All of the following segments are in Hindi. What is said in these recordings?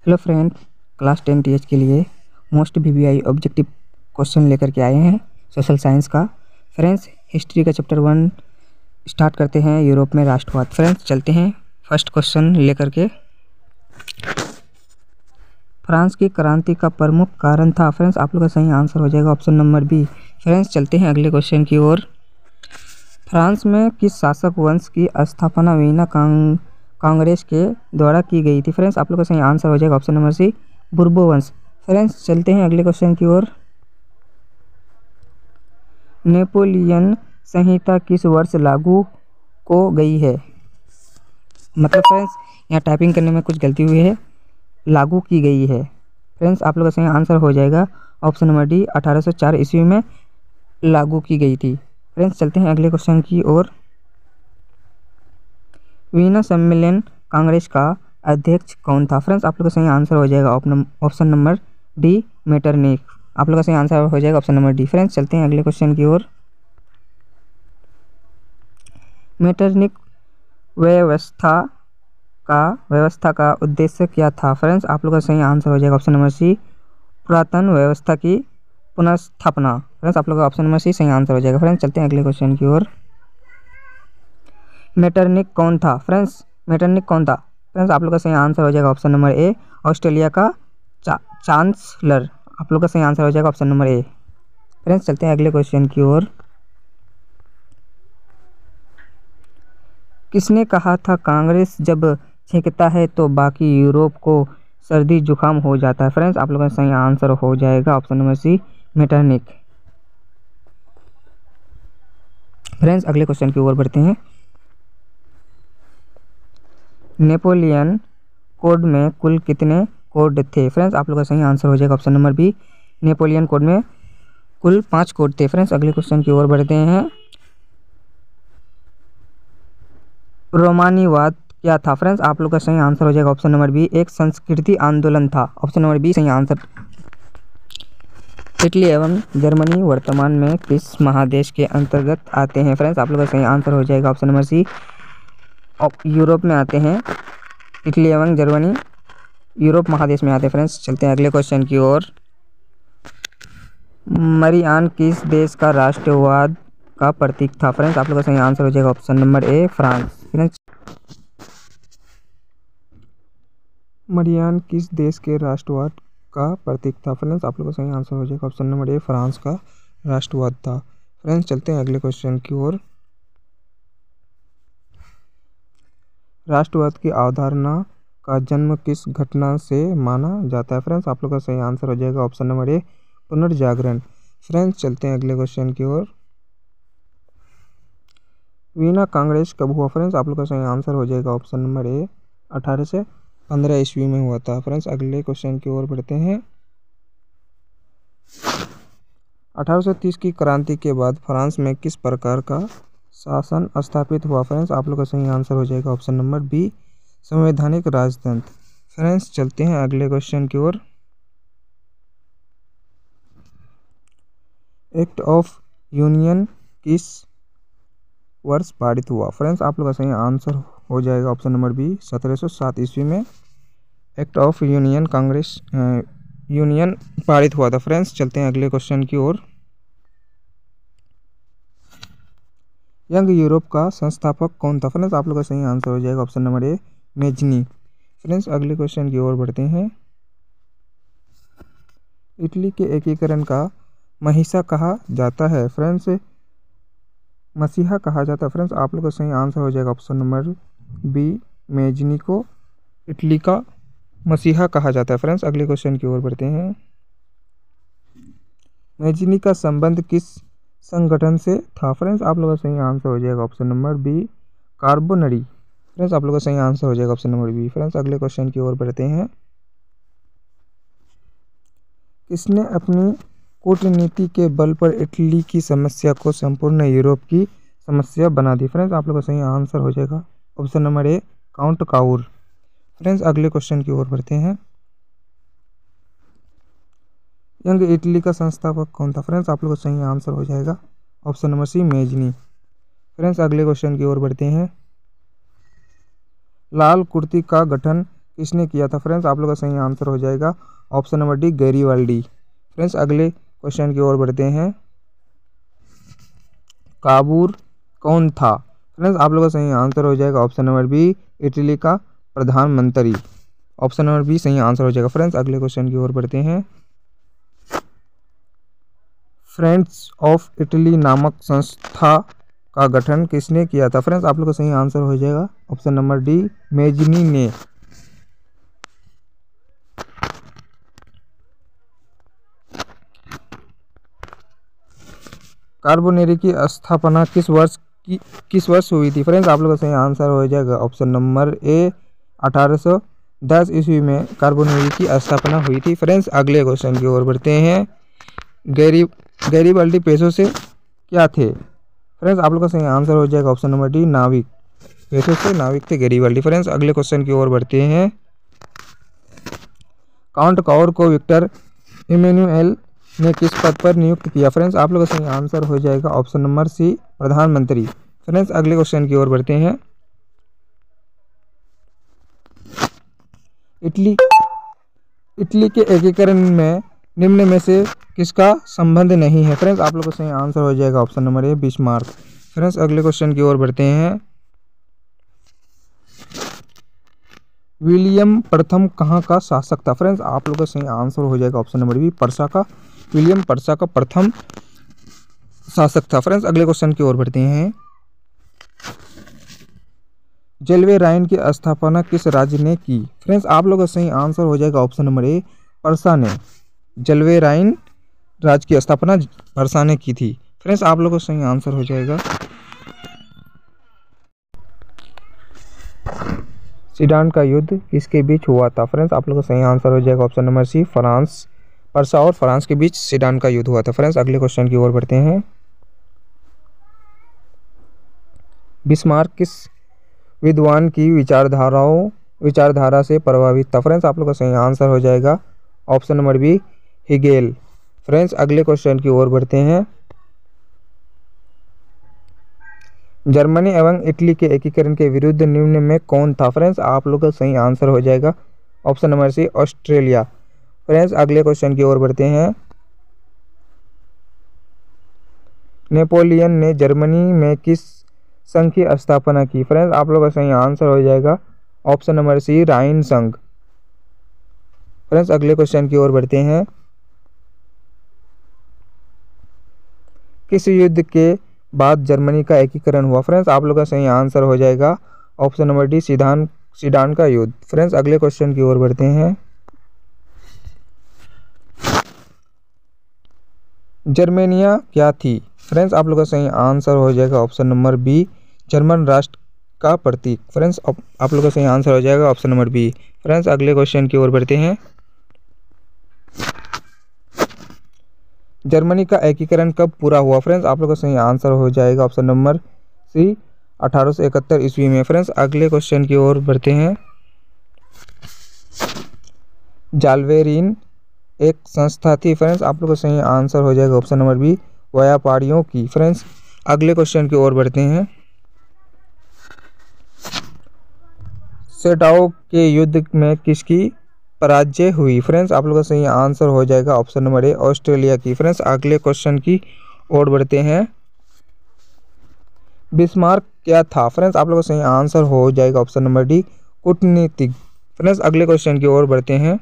हेलो फ्रेंड, क्लास 10 टीएच के लिए मोस्ट वीवीआई ऑब्जेक्टिव क्वेश्चन लेकर के आए हैं सोशल साइंस का। फ्रेंड्स, हिस्ट्री का चैप्टर 1 स्टार्ट करते हैं। यूरोप में राष्ट्रवाद। फ्रेंड्स, चलते हैं फर्स्ट क्वेश्चन लेकर के। फ्रांस की क्रांति का प्रमुख कारण था। फ्रेंड्स, आप लोग का सही आंसर हो जाएगा ऑप्शन नंबर बी। फ्रेंड्स, चलते हैं अगले क्वेश्चन की ओर। फ्रांस में किस शासक वंश की स्थापना वीना कांग्रेस के द्वारा की गई थी? फ्रेंड्स, आप लोग का सही आंसर हो जाएगा ऑप्शन नंबर सी, बुर्बो वंश। फ्रेंड्स, चलते हैं अगले क्वेश्चन की ओर। नेपोलियन संहिता किस वर्ष लागू को गई है? मतलब फ्रेंड्स, यहाँ टाइपिंग करने में कुछ गलती हुई है, लागू की गई है। फ्रेंड्स, आप लोग का सही आंसर हो जाएगा ऑप्शन नंबर डी, 1804 ईस्वी में लागू की गई थी। फ्रेंड्स, चलते हैं अगले क्वेश्चन की ओर। वीना सम्मेलन कांग्रेस का अध्यक्ष कौन था? फ्रेंड्स, आप लोग का सही आंसर हो जाएगा ऑप्शन नंबर डी, मेटरनिख। आप लोग का सही आंसर हो जाएगा ऑप्शन नंबर डी। फ्रेंड्स, चलते हैं अगले क्वेश्चन की ओर। मेटरनिख व्यवस्था का उद्देश्य क्या था? फ्रेंड्स, आप लोग का सही आंसर हो जाएगा ऑप्शन नंबर सी, पुरातन व्यवस्था की पुनर्स्थापना। फ्रेंड्स, आप लोग का ऑप्शन नंबर सी सही आंसर हो जाएगा। फ्रेंड्स, चलते हैं अगले क्वेश्चन की ओर। मेटरनिख कौन था? फ्रेंड्स, मेटरनिख कौन था? फ्रेंड्स, आप लोग का सही आंसर हो जाएगा ऑप्शन नंबर ए, ऑस्ट्रेलिया का चांसलर। आप लोग का सही आंसर हो जाएगा ऑप्शन नंबर ए। फ्रेंड्स, चलते हैं अगले क्वेश्चन की ओर। किसने कहा था कांग्रेस जब छींकता है तो बाकी यूरोप को सर्दी जुकाम हो जाता है? फ्रेंड्स, आप लोग का सही आंसर हो जाएगा option number C, Metternich. Friends, अगले क्वेश्चन की ओर बढ़ते हैं। नेपोलियन कोड में कुल कितने कोड थे? फ्रेंड्स, आप लोग का सही आंसर हो जाएगा option number B, Napoleon code में कुल 5 कोड थे। फ्रेंड्स, अगले क्वेश्चन की ओर बढ़ते हैं। रोमानीवाद क्या था? फ्रेंड्स, आप लोग का सही आंसर हो जाएगा ऑप्शन नंबर बी, एक संस्कृति आंदोलन था। ऑप्शन नंबर बी सही आंसर। इटली एवं जर्मनी वर्तमान में किस महादेश के अंतर्गत आते हैं? फ्रेंड्स, आप लोग का सही आंसर हो जाएगा ऑप्शन नंबर सी, यूरोप में आते हैं। इटली एवं जर्मनी यूरोप महादेश में आते हैं। फ्रेंड्स, चलते हैं अगले क्वेश्चन की ओर। मरियान किस देश का राष्ट्रवाद का प्रतीक था? फ्रेंड्स, आप लोग का सही आंसर हो जाएगा option number A, France. Friends, Marianne किस देश के राष्ट्रवाद का प्रतीक था? फ्रेंड्स, आप लोग का सही आंसर हो जाएगा ऑप्शन नंबर ए, फ्रांस का राष्ट्रवाद था। फ्रेंड्स, चलते हैं अगले क्वेश्चन की ओर। राष्ट्रवाद की अवधारणा का जन्म किस घटना से माना जाता है? फ्रेंड्स, आप लोग का सही आंसर हो जाएगा ऑप्शन नंबर ए, पुनर्जागरण। फ्रेंड्स, चलते हैं अगले क्वेश्चन की ओर। वीना कांग्रेस कब हुआ? फ्रेंड्स, आप लोग का सही आंसर हो जाएगा ऑप्शन नंबर ए, 1815 ईस्वी में हुआ था। फ्रेंड्स, अगले क्वेश्चन की ओर बढ़ते हैं। 1830 की क्रांति के बाद फ्रांस में किस प्रकार का शासन स्थापित हुआ? फ्रेंड्स, आप लोग का सही आंसर हो जाएगा ऑप्शन नंबर बी, संवैधानिक राजतंत्र। फ्रेंड्स, चलते हैं अगले क्वेश्चन की ओर। एक्ट ऑफ यूनियन किस वर्ष पारित हुआ? फ्रेंड्स, आप लोग का सही आंसर हो जाएगा ऑप्शन नंबर बी, 1707 ईस्वी में एक्ट ऑफ यूनियन पारित हुआ था। फ्रेंड्स, चलते हैं अगले क्वेश्चन की ओर। यंग यूरोप का संस्थापक कौन था? फ्रेंड्स, आप लोग का सही आंसर हो जाएगा option number A, Mazzini. Friends, अगले क्वेश्चन की ओर बढ़ते हैं। इटली के एकीकरण का महिषा कहा जाता है? फ्रेंड्स, मसीहा कहा जाता है। फ्रेंड्स, आप लोग का सही आंसर हो जाएगा ऑप्शन नंबर बी, मेजनी को इटली का मसीहा कहा जाता है। फ्रेंड्स, अगले क्वेश्चन की ओर बढ़ते हैं। मेजनी का संबंध किस संगठन से था? फ्रेंड्स, आप लोग का सही आंसर हो जाएगा option number B, Carbonari. Friends, आप लोग का सही आंसर हो जाएगा ऑप्शन नंबर बी। फ्रेंड्स, अगले क्वेश्चन की ओर बढ़ते हैं। किसने अपनी कूटनीति के बल पर इटली की समस्या को संपूर्ण यूरोप की समस्या बना दी? फ्रेंड्स, आप लोग का सही आंसर हो जाएगा option number A, count Cavour. Friends, अगले क्वेश्चन की ओर बढ़ते हैं। यंग इटली का संस्थापक कौन था? फ्रेंड्स, आप लोग का सही आंसर हो जाएगा option number C, Mazzini. Friends, अगले क्वेश्चन की ओर बढ़ते हैं। लाल कुर्ती का गठन किसने किया था? फ्रेंड्स आप लोग का सही आंसर हो जाएगा option number D, Garibaldi. Friends अगले क्वेश्चन की ओर बढ़ते हैं। काबूर कौन था? फ्रेंड्स आप लोग का सही आंसर हो जाएगा ऑप्शन नंबर बी, इटली का प्रधानमंत्री। ऑप्शन नंबर बी सही आंसर हो जाएगा। फ्रेंड्स अगले क्वेश्चन की ओर बढ़ते हैं। फ्रेंड्स ऑफ इटली नामक संस्था का गठन किसने किया था? फ्रेंड्स आप लोग का सही आंसर हो जाएगा ऑप्शन नंबर डी, मेजनी ने। कार्बोनेरी की स्थापना किस वर्ष हुई थी? फ्रेंड्स आप लोग का सही आंसर हो जाएगा ऑप्शन नंबर ए, 1810 ईस्वी में कार्बोनेरी की स्थापना हुई थी। फ्रेंड्स अगले क्वेश्चन की ओर बढ़ते हैं। गैरिबाल्डी पेशे से क्या थे? फ्रेंड्स आप लोग का सही आंसर हो जाएगा ऑप्शन नंबर डी, नाविक। पेशे से नाविक थे गैरिबाल्डी। फ्रेंड्स अगले क्वेश्चन की ओर बढ़ते हैं। काउंट कौर को विक्टर इमैनुएल ने किस पद पर नियुक्त किया? फ्रेंड्स आप लोग का सही आंसर हो जाएगा ऑप्शन नंबर सी, प्रधानमंत्री। फ्रेंड्स अगले क्वेश्चन की ओर बढ़ते हैं। इटली के एकीकरण में निम्न में से किसका संबंध नहीं है? फ्रेंड्स आप लोग का सही आंसर हो जाएगा option number A, Bismarck. Friends अगले क्वेश्चन की ओर बढ़ते हैं। विलियम प्रथम कहाँ का शासक था? फ्रेंड्स आप लोग का सही आंसर हो जाएगा ऑप्शन नंबर बी, पर्सा का। विलियम पर्सा का प्रथम शासक था। फ्रेंड्स अगले क्वेश्चन की ओर बढ़ते हैं। जलवे राइन की स्थापना किस राज्य ने की? फ्रेंड्स आप लोग का सही आंसर हो जाएगा ऑप्शन नंबर ए, पर्सा ने। जलवे राइन राज्य की स्थापना पर्सा ने की थी। फ्रेंड्स आप लोग का सही आंसर हो जाएगा। सीडान का युद्ध किसके बीच हुआ था? फ्रेंड्स आप लोग का सही आंसर हो जाएगा ऑप्शन नंबर सी, पर्सा और फ्रांस के बीच सीडान का युद्ध हुआ था। फ्रेंड्स अगले क्वेश्चन की ओर बढ़ते हैं। बिस्मार्क किस विद्वान की विचारधारा से प्रभावित था? फ्रेंड्स आप लोग का सही आंसर हो जाएगा option number B, Hegel. Friends अगले क्वेश्चन की ओर बढ़ते हैं। जर्मनी एवं इटली के एकीकरण के विरुद्ध निम्न में कौन था? फ्रेंड्स आप लोग का सही आंसर हो जाएगा option number C, Australia. Friends अगले क्वेश्चन की ओर बढ़ते हैं। नेपोलियन ने जर्मनी में किस संघ की स्थापना की? फ्रेंड्स आप लोग का सही आंसर हो जाएगा ऑप्शन नंबर सी, राइन संघ। फ्रेंड्स अगले क्वेश्चन की ओर बढ़ते हैं। किस युद्ध के बाद जर्मनी का एकीकरण हुआ? फ्रेंड्स आप लोग का सही आंसर हो जाएगा ऑप्शन नंबर डी, सीडान का युद्ध। फ्रेंड्स अगले क्वेश्चन की ओर बढ़ते हैं। जर्मेनिया क्या थी? फ्रेंड्स आप लोग का सही आंसर हो जाएगा ऑप्शन नंबर बी, जर्मन राष्ट्र का प्रतीक। फ्रेंड्स आप लोग का सही आंसर हो जाएगा ऑप्शन नंबर बी। फ्रेंड्स अगले क्वेश्चन की ओर बढ़ते हैं। जर्मनी का एकीकरण कब पूरा हुआ? फ्रेंड्स आप लोग का सही आंसर हो जाएगा ऑप्शन नंबर सी, 1871 ईस्वी में। फ्रेंड्स अगले क्वेश्चन की ओर बढ़ते हैं। जाल्वेरिन एक संस्था थी। फ्रेंड्स आप लोग का सही आंसर हो जाएगा ऑप्शन नंबर बी, व्यापारियों की। फ्रेंड्स अगले क्वेश्चन की ओर बढ़ते हैं। सेडाओ के युद्ध में किसकी पराजय हुई? फ्रेंड्स आप लोग का सही आंसर हो जाएगा ऑप्शन नंबर ए, ऑस्ट्रेलिया की। फ्रेंड्स अगले क्वेश्चन की ओर बढ़ते हैं। बिस्मार्क क्या था? फ्रेंड्स आप लोग का सही आंसर हो जाएगा ऑप्शन नंबर डी, कूटनीतिक। फ्रेंड्स अगले क्वेश्चन की ओर बढ़ते हैं।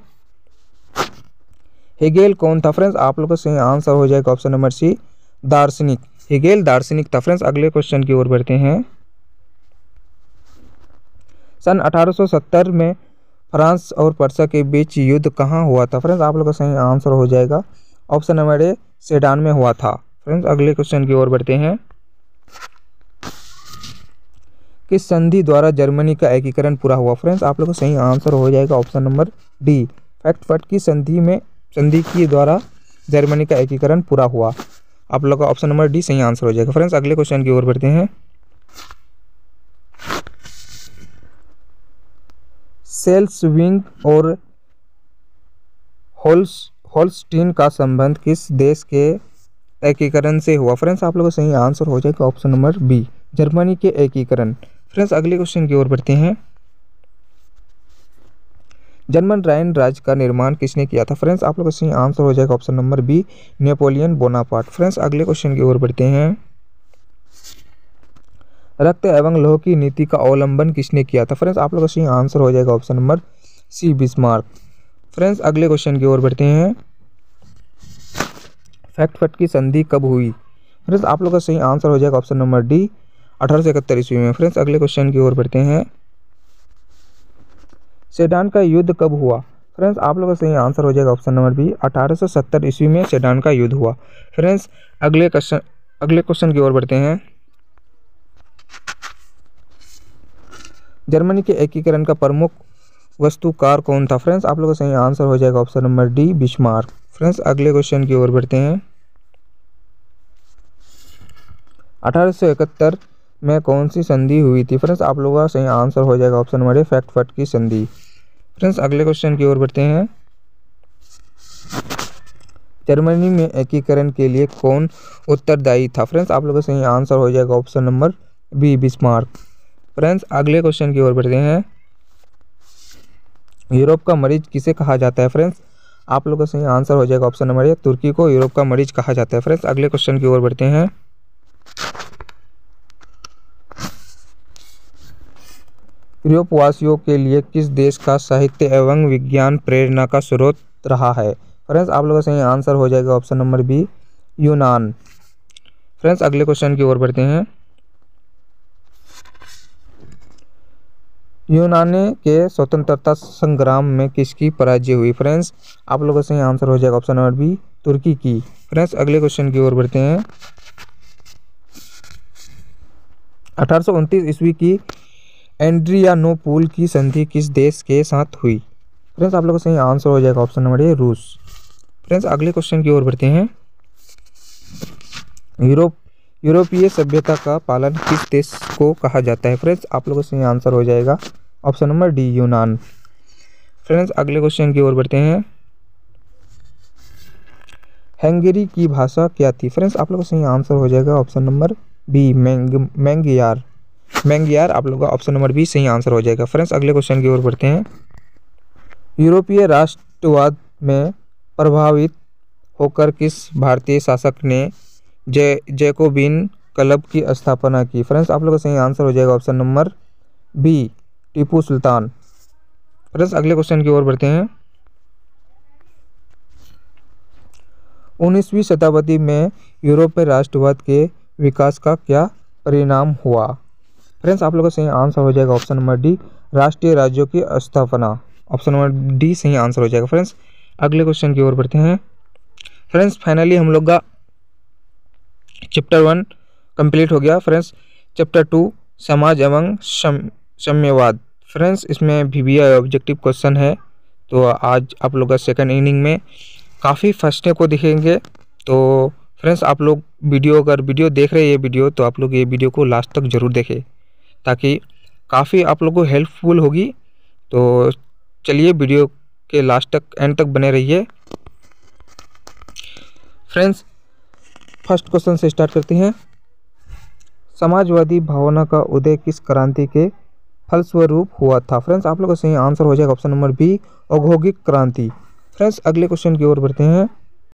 हेगेल कौन था? फ्रेंड्स आप लोग का सही आंसर हो जाएगा ऑप्शन नंबर सी, दार्शनिक। हेगेल दार्शनिक था। फ्रेंड्स अगले क्वेश्चन की ओर बढ़ते हैं। सन 1870 में फ्रांस और पर्सा के बीच युद्ध कहाँ हुआ था? फ्रेंड्स आप लोग का सही आंसर हो जाएगा ऑप्शन नंबर ए, सेडान में हुआ था। फ्रेंड्स अगले क्वेश्चन की ओर बढ़ते हैं। किस संधि द्वारा जर्मनी का एकीकरण पूरा हुआ? फ्रेंड्स आप लोग का सही आंसर हो जाएगा ऑप्शन नंबर डी, फ्रैंकफर्ट की संधि के द्वारा जर्मनी का एकीकरण पूरा हुआ। आप लोग का ऑप्शन नंबर डी सही आंसर हो जाएगा। फ्रेंड्स अगले क्वेश्चन की ओर बढ़ते हैं। सेल्सविंग और होल्स्टीन का संबंध किस देश के एकीकरण से हुआ? फ्रेंड्स आप लोग का सही आंसर हो जाएगा ऑप्शन नंबर बी, जर्मनी के एकीकरण। फ्रेंड्स अगले क्वेश्चन की ओर बढ़ते हैं। जर्मन राइन राज्य का निर्माण किसने किया था? फ्रेंड्स आप लोग का सही आंसर हो जाएगा option number B, Napoleon Bonaparte. Friends अगले क्वेश्चन की ओर बढ़ते हैं। रक्त एवं लौह की नीति का अवलंबन किसने किया था? फ्रेंड्स आप लोग का सही आंसर हो जाएगा option number C, Bismarck. Friends अगले क्वेश्चन की ओर बढ़ते हैं। फ्रैंकफर्ट की संधि कब हुई? फ्रेंड्स आप लोग का सही आंसर हो जाएगा ऑप्शन नंबर डी, 1871 ईस्वी में। फ्रेंड्स अगले क्वेश्चन की ओर बढ़ते हैं। सेडान का युद्ध कब हुआ? फ्रेंड्स आप लोग का सही आंसर हो जाएगा ऑप्शन नंबर बी, 1870 ईस्वी में सेडान का युद्ध हुआ। फ्रेंड्स अगले क्वेश्चन की ओर बढ़ते हैं। जर्मनी के एकीकरण का प्रमुख वस्तुकार कौन था? फ्रेंड्स आप लोग का सही आंसर हो जाएगा option number D, Bismarck. Friends अगले क्वेश्चन की ओर बढ़ते हैं। 1871 में कौन सी संधि हुई थी? फ्रेंड्स आप लोगों का सही आंसर हो जाएगा ऑप्शन नंबर ए, फ्रैंकफर्ट की संधि। फ्रेंड्स अगले क्वेश्चन की ओर बढ़ते हैं। जर्मनी में एकीकरण के लिए कौन उत्तरदायी था? फ्रेंड्स आप लोगों का सही आंसर हो जाएगा option number B, Bismarck. Friends अगले क्वेश्चन की ओर बढ़ते हैं। यूरोप का मरीज किसे कहा जाता है? फ्रेंड्स आप लोगों का सही आंसर हो जाएगा ऑप्शन नंबर ए, तुर्की को यूरोप का मरीज कहा जाता है। फ्रेंड्स अगले क्वेश्चन की ओर बढ़ते हैं। यूरोपवासियों के लिए किस देश का साहित्य एवं विज्ञान प्रेरणा का स्रोत रहा है? फ्रेंड्स आप लोगों का सही आंसर हो जाएगा ऑप्शन नंबर बी, यूनान। फ्रेंड्स अगले क्वेश्चन की ओर बढ़ते हैं। यूनान के स्वतंत्रता संग्राम में किसकी पराजय हुई? फ्रेंड्स आप लोगों का सही आंसर हो जाएगा ऑप्शन नंबर बी, तुर्की की। फ्रेंड्स अगले क्वेश्चन की ओर बढ़ते हैं। 1829 ईस्वी की एड्रियानोपुल की संधि किस देश के साथ हुई? फ्रेंड्स आप लोगों का सही आंसर हो जाएगा ऑप्शन नंबर ए, रूस। फ्रेंड्स अगले क्वेश्चन की ओर बढ़ते हैं। यूरोपीय सभ्यता का पालन किस देश को कहा जाता है? फ्रेंड्स आप लोगों का सही आंसर हो जाएगा ऑप्शन नंबर डी, यूनान। फ्रेंड्स अगले क्वेश्चन की ओर बढ़ते हैं। हंगेरी की भाषा क्या थी? फ्रेंड्स आप लोगों का सही आंसर हो जाएगा ऑप्शन नंबर बी, मैंगियार। आप लोगों का ऑप्शन नंबर बी सही आंसर हो जाएगा। फ्रेंड्स अगले क्वेश्चन की ओर बढ़ते हैं। यूरोपीय राष्ट्रवाद में प्रभावित होकर किस भारतीय शासक ने जैकोबिन क्लब की स्थापना की? फ्रेंड्स आप लोगों का सही आंसर हो जाएगा option number B, Tipu Sultan. Friends अगले क्वेश्चन की ओर बढ़ते हैं। 19वीं शताब्दी में यूरोप में राष्ट्रवाद के विकास का क्या परिणाम हुआ? फ्रेंड्स आप लोगों का सही आंसर हो जाएगा ऑप्शन नंबर डी, राष्ट्रीय राज्यों की स्थापना। ऑप्शन नंबर डी सही आंसर हो जाएगा। फ्रेंड्स अगले क्वेश्चन की ओर बढ़ते हैं। फ्रेंड्स फाइनली हम लोग का चैप्टर 1 कंप्लीट हो गया। फ्रेंड्स चैप्टर 2 समाज एवं साम्यवाद। फ्रेंड्स इसमें VBI ऑब्जेक्टिव क्वेश्चन है। तो आज आप लोग का सेकंड इनिंग में काफ़ी फर्स्टे को दिखेंगे। तो फ्रेंड्स आप लोग अगर वीडियो देख रहे हैं ये वीडियो, तो आप लोग ये वीडियो को लास्ट तक ज़रूर देखें ताकि काफ़ी आप लोग को हेल्पफुल होगी। तो चलिए वीडियो के लास्ट तक, एंड तक बने रहिए। फ्रेंड्स फर्स्ट क्वेश्चन से स्टार्ट करते हैं। समाजवादी भावना का उदय किस क्रांति के फलस्वरूप हुआ था? फ्रेंड्स आप लोग का सही आंसर हो जाएगा ऑप्शन नंबर बी, औद्योगिक क्रांति। फ्रेंड्स अगले क्वेश्चन की ओर बढ़ते हैं।